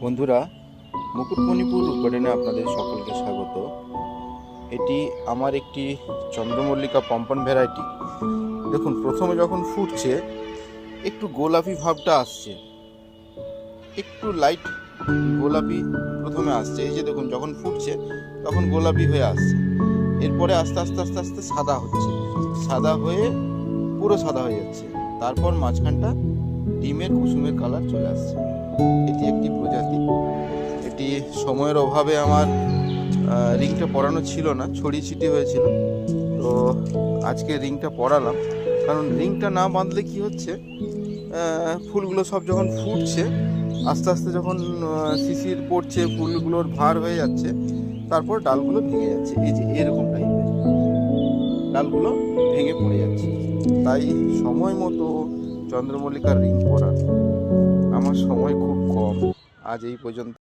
বন্ধুরা, মুকুটমণিপুর রুট গার্ডেনে আপনাদের সকলকে স্বাগত। এটি আমার একটি চন্দ্রমল্লিকা পম্পন ভ্যারাইটি। দেখুন, প্রথমে যখন ফুটছে একটু গোলাপি ভাবটা আসছে, একটু লাইট গোলাপি প্রথমে আসছে। এই যে দেখুন, যখন ফুটছে তখন গোলাপি হয়ে আসছে, এরপরে আস্তে আস্তে আস্তে আস্তে সাদা হচ্ছে, সাদা হয়ে পুরো সাদা হয়ে যাচ্ছে, তারপর মাঝখানটা ডিমের কুসুমের কালার চলে আসছে। এটি একটি প্রজাতি। এটি সময়ের অভাবে আমার রিংটা পরানো ছিল না, ছড়িয়ে ছিটিয়ে হয়েছিল, তো আজকে রিংটা পরালাম। কারণ রিংটা না বাঁধলে কি হচ্ছে, ফুলগুলো সব যখন ফুটছে আস্তে আস্তে যখন শিশির পড়ছে, ফুলগুলোর ভার হয়ে যাচ্ছে, তারপর ডালগুলো ভেঙে যাচ্ছে। এই যে এরকম টাইপের ডালগুলো ভেঙে পড়ে যাচ্ছে। তাই সময় মতো চন্দ্রমল্লিকার রিং পরা, আমার সময় খুব কম। আজ এই পর্যন্ত।